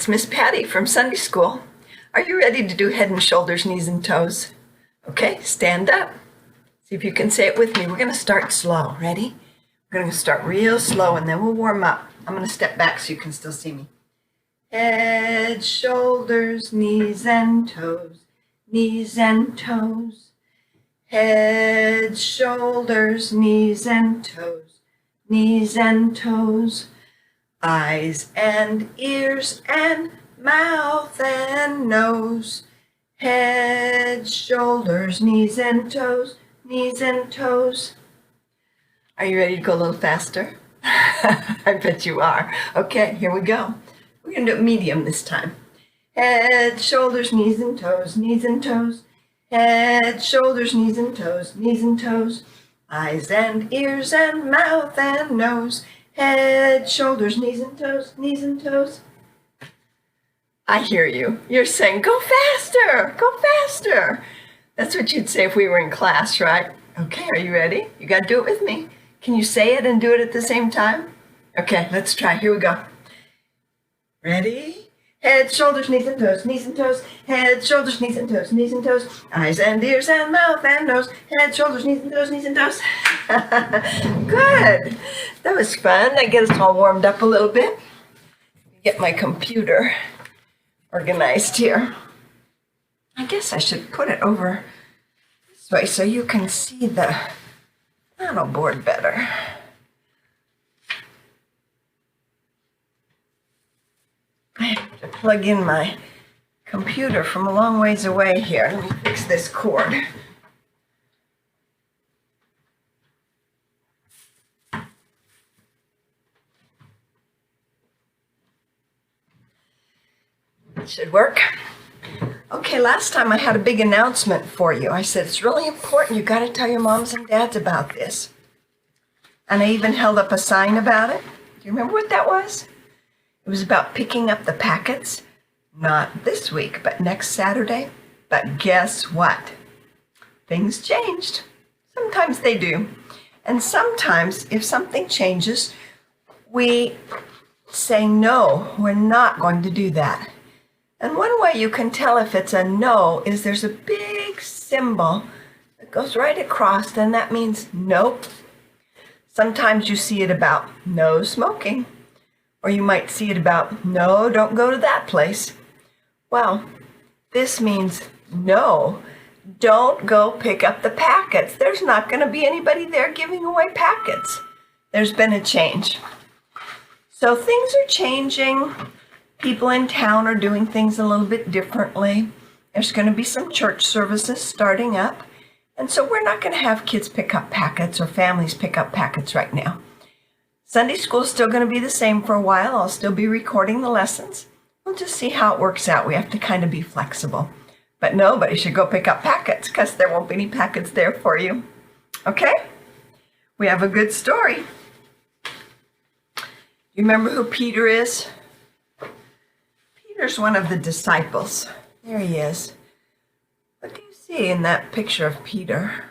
It's Miss Patty from Sunday School. Are you ready to do head and shoulders, knees and toes? Okay, stand up. See if you can say it with me. We're going to start slow. Ready? We're going to start real slow and then we'll warm up. I'm going to step back so you can still see me. Head, shoulders, knees and toes, knees and toes. Head, shoulders, knees and toes, knees and toes. Eyes and ears and mouth and nose. Head, shoulders, knees and toes, knees and toes. Are you ready to go a little faster? I bet you are. Okay, here we go. We're going to do it medium this time. Head, shoulders, knees and toes, knees and toes. Head, shoulders, knees and toes, knees and toes. Eyes and ears and mouth and nose. Head, shoulders, knees and toes, knees and toes. I hear you. You're saying, go faster, go faster. That's what you'd say if we were in class, right? Okay, are you ready? You got to do it with me. Can you say it and do it at the same time? Okay, let's try. Here we go. Ready? Head, shoulders, knees and toes, knees and toes. Head, shoulders, knees and toes, knees and toes. Eyes and ears and mouth and nose. Head, shoulders, knees and toes, knees and toes. Good. That was fun. I get us all warmed up a little bit. Get my computer organized here. I guess I should put it over this way so you can see the paddleboard better. I have to plug in my computer from a long ways away here. Let me fix this cord. It should work. Okay, last time I had a big announcement for you. I said, it's really important. You got to tell your moms and dads about this. And I even held up a sign about it. Do you remember what that was? It was about picking up the packets, not this week, but next Saturday. But guess what? Things changed. Sometimes they do. And sometimes if something changes, we say, no, we're not going to do that. And one way you can tell if it's a no is there's a big symbol that goes right across, and that means nope. Sometimes you see it about no smoking. Or you might see it about, no, don't go to that place. Well, this means no, don't go pick up the packets. There's not going to be anybody there giving away packets. There's been a change. So things are changing. People in town are doing things a little bit differently. There's going to be some church services starting up. And so we're not going to have kids pick up packets or families pick up packets right now. Sunday school is still going to be the same for a while. I'll still be recording the lessons. We'll just see how it works out. We have to kind of be flexible. But nobody should go pick up packets because there won't be any packets there for you. Okay? We have a good story. You remember who Peter is? Peter's one of the disciples. There he is. What do you see in that picture of Peter?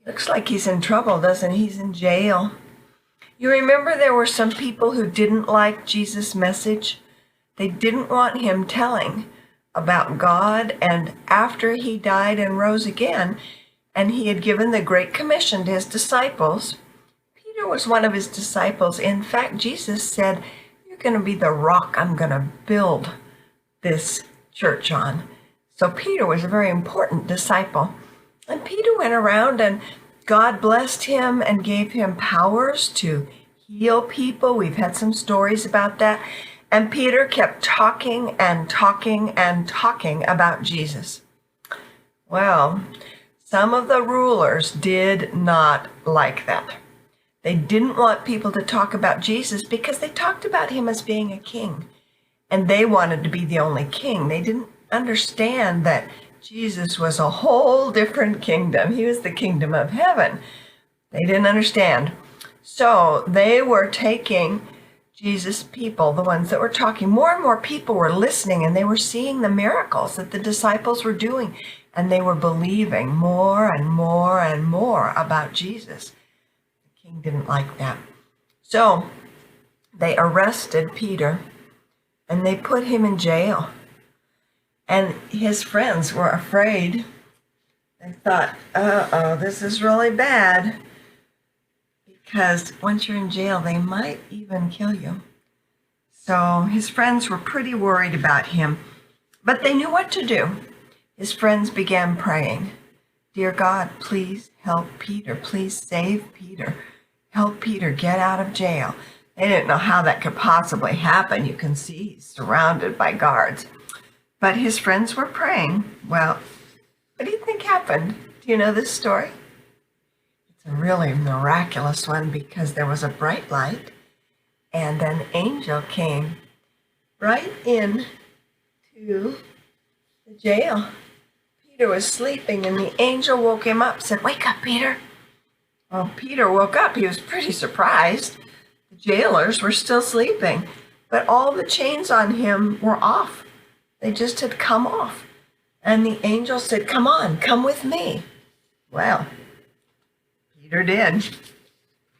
Looks like he's in trouble, doesn't he? He's in jail. You remember there were some people who didn't like Jesus' message? They didn't want him telling about God, and after he died and rose again, and he had given the Great Commission to his disciples, Peter was one of his disciples. In fact, Jesus said, you're going to be the rock I'm going to build this church on. So Peter was a very important disciple. And Peter went around and God blessed him and gave him powers to heal people. We've had some stories about that. And Peter kept talking and talking and talking about Jesus. Well, some of the rulers did not like that. They didn't want people to talk about Jesus because they talked about him as being a king. And they wanted to be the only king. They didn't understand that Jesus was a whole different kingdom. He was the kingdom of heaven. They didn't understand. So they were taking Jesus' people, the ones that were talking. More and more people were listening, and they were seeing the miracles that the disciples were doing. And they were believing more and more and more about Jesus. The king didn't like that. So they arrested Peter. and they put him in jail. And his friends were afraid. They thought, uh-oh, this is really bad. Because once you're in jail, they might even kill you. So his friends were pretty worried about him, but they knew what to do. His friends began praying, "Dear God, please help Peter. Please save Peter. Help Peter get out of jail." They didn't know how that could possibly happen. You can see he's surrounded by guards. But his friends were praying. Well, what do you think happened? Do you know this story? It's a really miraculous one because there was a bright light and an angel came right in to the jail. Peter was sleeping and the angel woke him up, said, "Wake up, Peter." Well, Peter woke up. He was pretty surprised. The jailers were still sleeping, but all the chains on him were off. They just had come off. And the angel said, "Come on, come with me." Well, Peter did.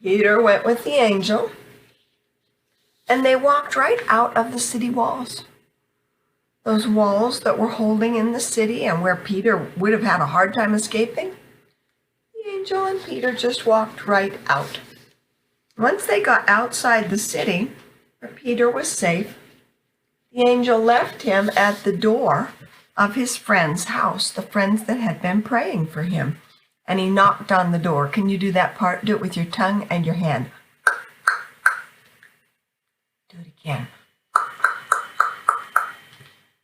Peter went with the angel, and they walked right out of the city walls. Those walls that were holding in the city and where Peter would have had a hard time escaping. The angel and Peter just walked right out. Once they got outside the city, where Peter was safe, the angel left him at the door of his friend's house, the friends that had been praying for him. And he knocked on the door. Can you do that part? Do it with your tongue and your hand. Do it again.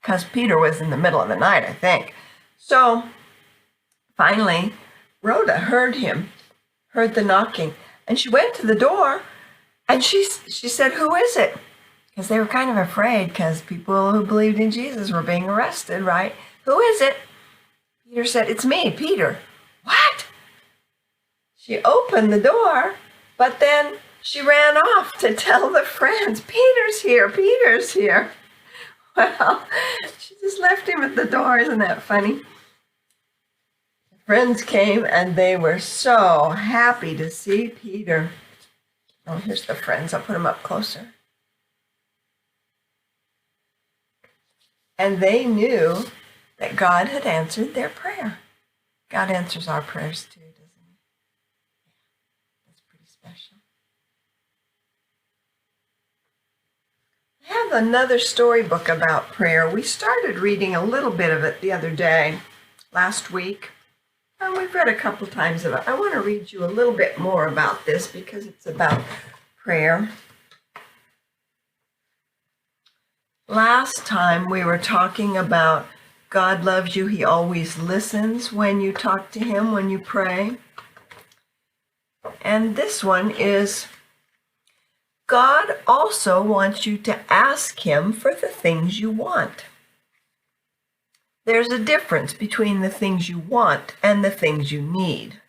Because Peter was in the middle of the night, I think. So finally, Rhoda heard him, heard the knocking, and she went to the door and she said, "Who is it?" Because they were kind of afraid because people who believed in Jesus were being arrested, right? "Who is it?" Peter said, "It's me, Peter." "What?" She opened the door, but then she ran off to tell the friends, "Peter's here, Peter's here." Well, she just left him at the door. Isn't that funny? The friends came and they were so happy to see Peter. Oh, here's the friends. I'll put them up closer. And they knew that God had answered their prayer. God answers our prayers too, doesn't he? That's pretty special. I have another storybook about prayer. We started reading a little bit of it the other day, last week. And we've read a couple times of it. I want to read you a little bit more about this because it's about prayer. Last time we were talking about God loves you. He always listens when you talk to him, when you pray. And this one is, God also wants you to ask him for the things you want. There's a difference between the things you want and the things you need.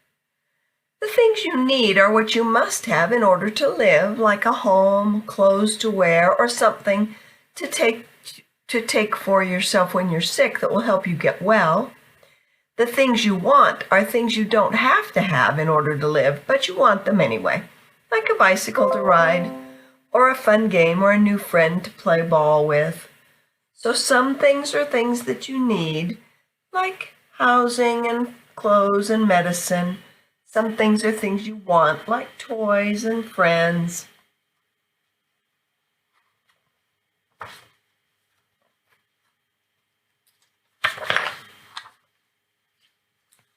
The things you need are what you must have in order to live, like a home, clothes to wear, or something to take for yourself when you're sick that will help you get well. The things you want are things you don't have to have in order to live, but you want them anyway, like a bicycle to ride, or a fun game, or a new friend to play ball with. So some things are things that you need, like housing and clothes and medicine. Some things are things you want, like toys and friends.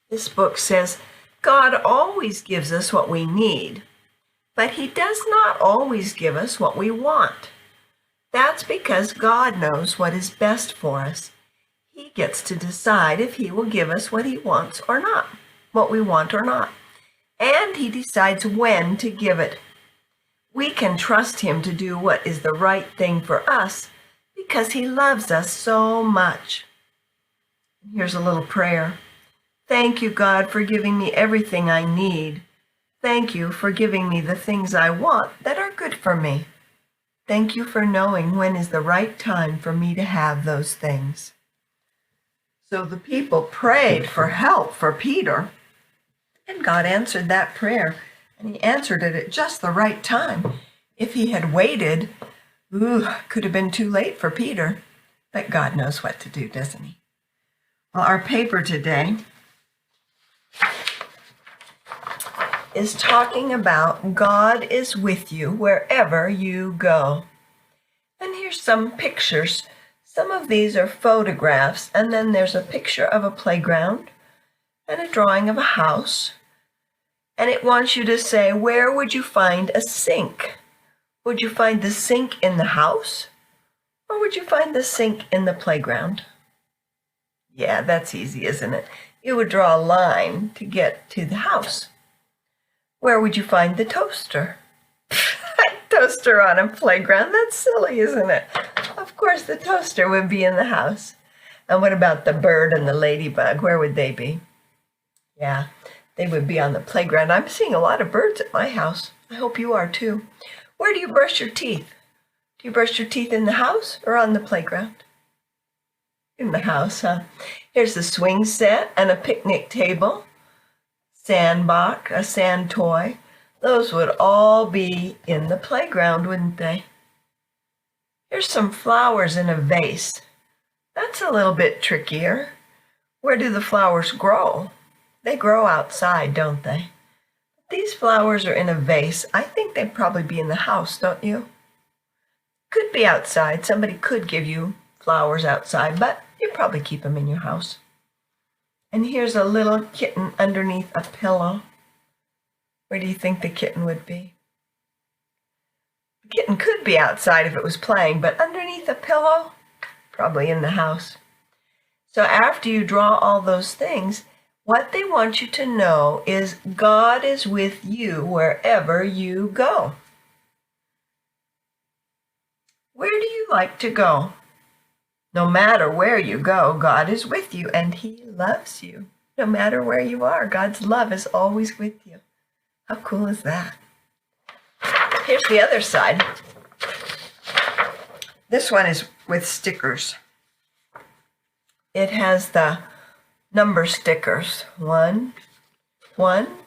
This book says, God always gives us what we need, but he does not always give us what we want. That's because God knows what is best for us. He gets to decide if he will give us what he wants or not, what we want or not. And he decides when to give it. We can trust him to do what is the right thing for us because he loves us so much. Here's a little prayer. Thank you, God, for giving me everything I need. Thank you for giving me the things I want that are good for me. Thank you for knowing when is the right time for me to have those things. So the people prayed for help for Peter, and God answered that prayer, and he answered it at just the right time. If he had waited Ooh, could have been too late for Peter, but God knows what to do, doesn't he? Well, our paper today is talking about God is with you wherever you go. And here's some pictures. Some of these are photographs, and then there's a picture of a playground and a drawing of a house. And it wants you to say, where would you find a sink? Would you find the sink in the house? Or would you find the sink in the playground? Yeah, that's easy, isn't it? You would draw a line to get to the house. Where would you find the toaster? Toaster on a playground? That's silly, isn't it? Of course, the toaster would be in the house. And what about the bird and the ladybug? Where would they be? Yeah, they would be on the playground. I'm seeing a lot of birds at my house. I hope you are too. Where do you brush your teeth? Do you brush your teeth in the house or on the playground? In the house, huh? Here's the swing set and a picnic table, sandbox, a sand toy. Those would all be in the playground, wouldn't they? Here's some flowers in a vase. That's a little bit trickier. Where do the flowers grow? They grow outside, don't they? These flowers are in a vase. I think they'd probably be in the house, don't you? Could be outside. Somebody could give you flowers outside, but you probably keep them in your house. And here's a little kitten underneath a pillow. Where do you think the kitten would be? The kitten could be outside if it was playing, but underneath a pillow, probably in the house. So after you draw all those things, what they want you to know is God is with you wherever you go. Where do you like to go? No matter where you go, God is with you and He loves you. No matter where you are, God's love is always with you. How cool is that? Here's the other side. This one is with stickers. It has the number stickers. 1,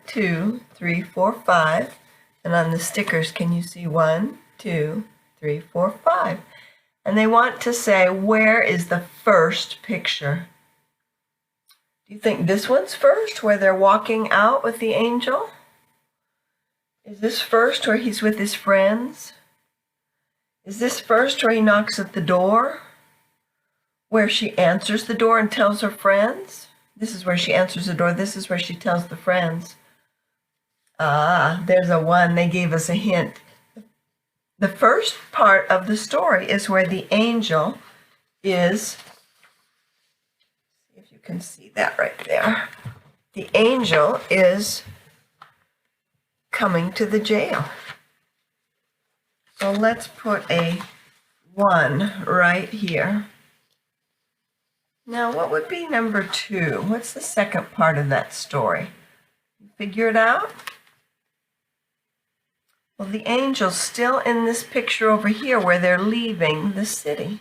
2, 3, 4, 5. And on the stickers, can you see 1, 2, 3, 4, 5? And they want to say, where is the first picture? Do you think this one's first, where they're walking out with the angel? Is this first where he's with his friends? Is this first where he knocks at the door? Where she answers the door and tells her friends? This is where she answers the door. This is where she tells the friends. Ah, there's a one. They gave us a hint. The first part of the story is where the angel is, see if you can see that right there. The angel is coming to the jail. So let's put a 1 right here. Now, what would be number 2? What's the second part of that story? Figure it out? Well, the angel's still in this picture over here where they're leaving the city.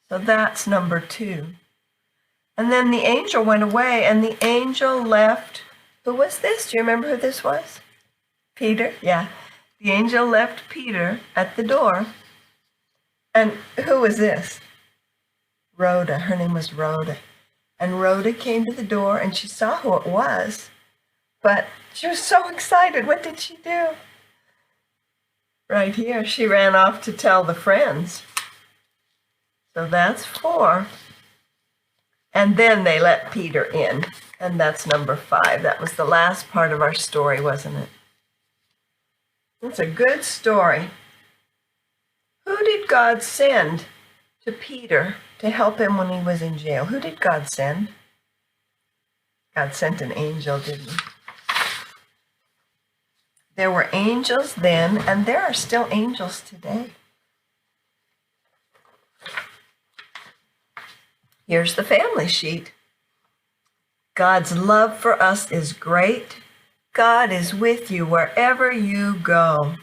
So that's number 2. And then the angel went away, and the angel left. Who was this? Do you remember who this was? Peter? Yeah. The angel left Peter at the door. And who was this? Rhoda. Her name was Rhoda. And Rhoda came to the door, and she saw who it was. But she was so excited. What did she do? Right here, she ran off to tell the friends. So that's 4. And then they let Peter in. And that's number 5. That was the last part of our story, wasn't it? It's a good story. Who did God send to Peter to help him when he was in jail? Who did God send? God sent an angel, didn't he? There were angels then, and there are still angels today. Here's the family sheet. God's love for us is great. God is with you wherever you go.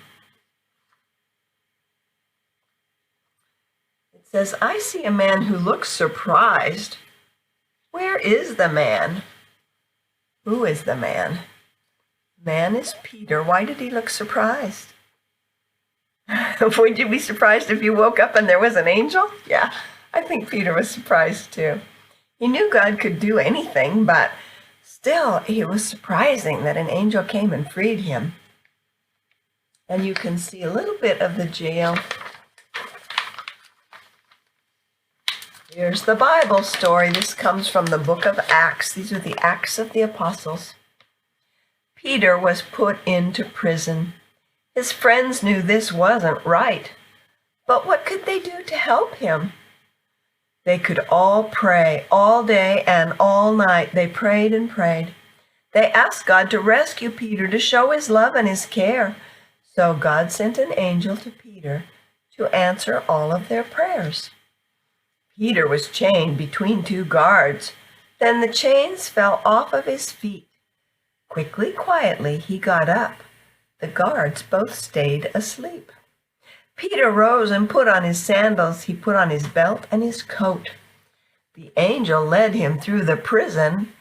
It says, I see a man who looks surprised. Where is the man? Who is the man? Man is Peter. Why did he look surprised? Would you be surprised if you woke up and there was an angel? Yeah, I think Peter was surprised too. He knew God could do anything, but still, it was surprising that an angel came and freed him. And you can see a little bit of the jail. Here's the Bible story. This comes from the book of Acts. These are the Acts of the Apostles. Peter was put into prison. His friends knew this wasn't right. But what could they do to help him? They could all pray all day and all night. They prayed and prayed. They asked God to rescue Peter, to show his love and his care. So God sent an angel to Peter to answer all of their prayers. Peter was chained between two guards. Then the chains fell off of his feet. Quickly, quietly, he got up. The guards both stayed asleep. Peter rose and put on his sandals. He put on his belt and his coat. The angel led him through the prison.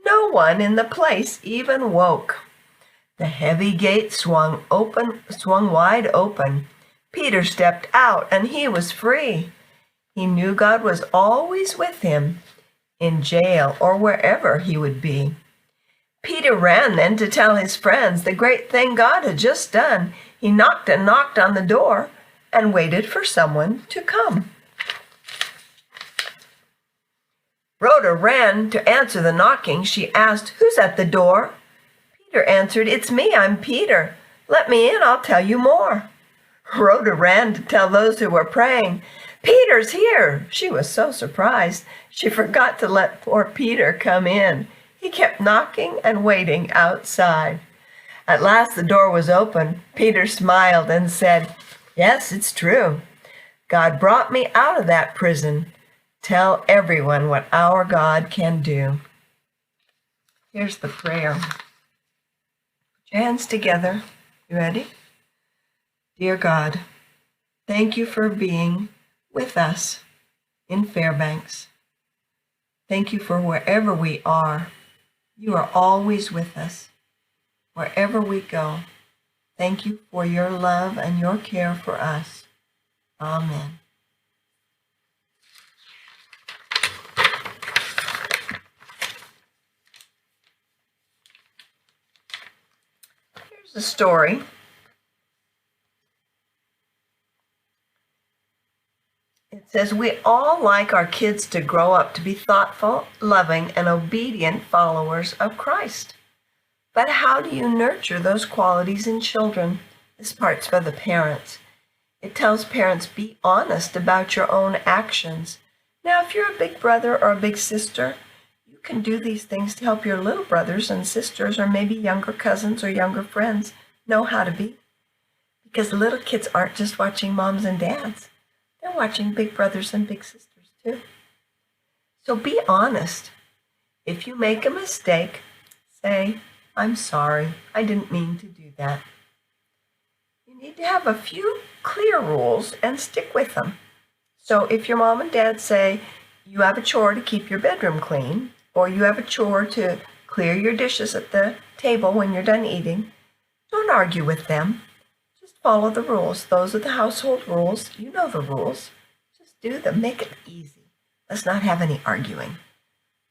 No one in the place even woke. The heavy gate swung wide open. Peter stepped out and he was free. He knew God was always with him, in jail or wherever he would be. Peter ran then to tell his friends the great thing God had just done. He knocked and knocked on the door and waited for someone to come. Rhoda ran to answer the knocking. She asked, "Who's at the door?" Peter answered, "It's me, I'm Peter. Let me in, I'll tell you more." Rhoda ran to tell those who were praying, "Peter's here." She was so surprised, she forgot to let poor Peter come in. He kept knocking and waiting outside. At last the door was open. Peter smiled and said, "Yes, it's true. God brought me out of that prison. Tell everyone what our God can do." Here's the prayer. Put your hands together. You ready? Dear God, thank you for being with us in Fairbanks. Thank you for wherever we are. You are always with us, wherever we go. Thank you for your love and your care for us. Amen. Here's a story. It says, we all like our kids to grow up to be thoughtful, loving, and obedient followers of Christ. But how do you nurture those qualities in children? This part's for the parents. It tells parents, be honest about your own actions. Now, if you're a big brother or a big sister, you can do these things to help your little brothers and sisters, or maybe younger cousins or younger friends, know how to be. Because little kids aren't just watching moms and dads. They're watching big brothers and big sisters too. So be honest. If you make a mistake, say, "I'm sorry, I didn't mean to do that." You need to have a few clear rules and stick with them. So if your mom and dad say, you have a chore to keep your bedroom clean, or you have a chore to clear your dishes at the table when you're done eating, don't argue with them. Follow the rules. Those are the household rules. You know the rules. Just do them. Make it easy. Let's not have any arguing.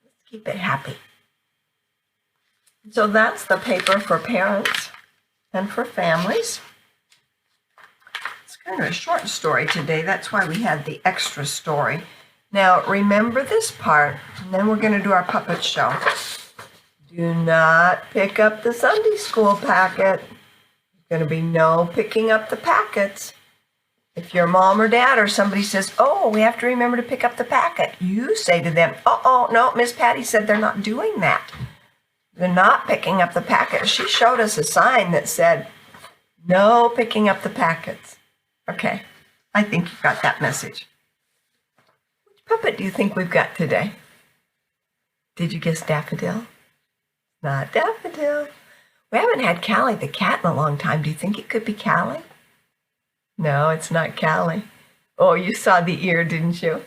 Let's keep it happy. So that's the paper for parents and for families. It's kind of a short story today. That's why we had the extra story. Now remember this part, and then we're going to do our puppet show. Do not pick up the Sunday school packet. Going to be no picking up the packets. If your mom or dad or somebody says, "Oh, we have to remember to pick up the packet," you say to them, "Uh-oh, no, Miss Patty said they're not doing that. They're not picking up the packet." She showed us a sign that said, "No picking up the packets." Okay, I think you've got that message. Which puppet do you think we've got today? Did you guess Daffodil? Not Daffodil. We haven't had Callie the cat in a long time. Do you think it could be Callie? No, it's not Callie. Oh, you saw the ear, didn't you?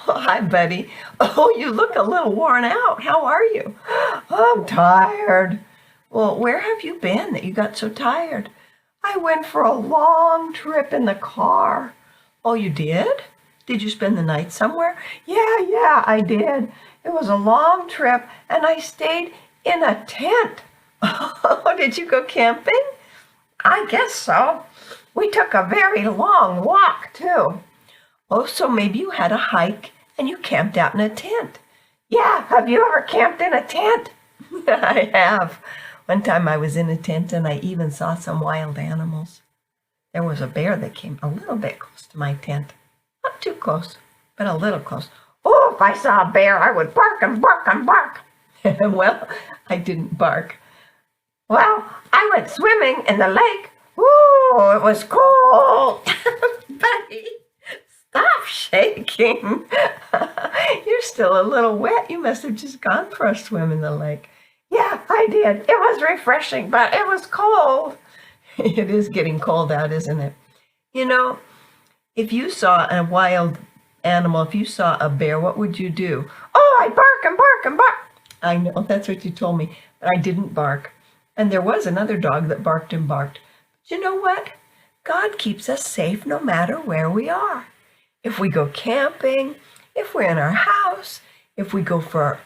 Oh, hi, buddy. Oh, you look a little worn out. How are you? Oh, I'm tired. Well, where have you been that you got so tired? I went for a long trip in the car. Oh, you did? Did you spend the night somewhere? Yeah, I did. It was a long trip, and I stayed in a tent. Oh, did you go camping? I guess so. We took a very long walk, too. Oh, so maybe you had a hike and you camped out in a tent. Yeah, have you ever camped in a tent? I have. One time I was in a tent and I even saw some wild animals. There was a bear that came a little bit close to my tent. Not too close, but a little close. Oh, if I saw a bear, I would bark and bark and bark. Well, I didn't bark. Well, I went swimming in the lake. Ooh, it was cold. Buddy, stop shaking. You're still a little wet. You must have just gone for a swim in the lake. Yeah, I did. It was refreshing, but it was cold. It is getting cold out, isn't it? You know, if you saw a wild animal, if you saw a bear, what would you do? Oh, I'd bark and bark and bark. I know, that's what you told me, but I didn't bark. And there was another dog that barked and barked. But you know what? God keeps us safe no matter where we are. If we go camping, if we're in our house, if we go for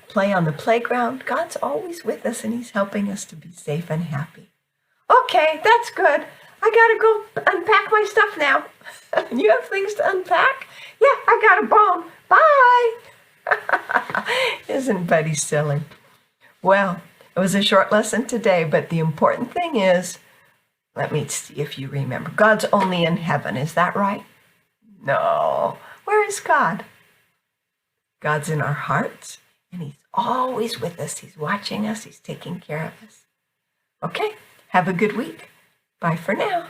play on the playground, God's always with us and he's helping us to be safe and happy. Okay, that's good. I gotta go unpack my stuff now. You have things to unpack? Yeah, I got a bone. Bye. Isn't Buddy silly? Well, it was a short lesson today, but the important thing is, let me see if you remember. God's only in heaven, is that right? No. Where is God? God's in our hearts, and he's always with us. He's watching us. He's taking care of us. Okay, have a good week. Bye for now.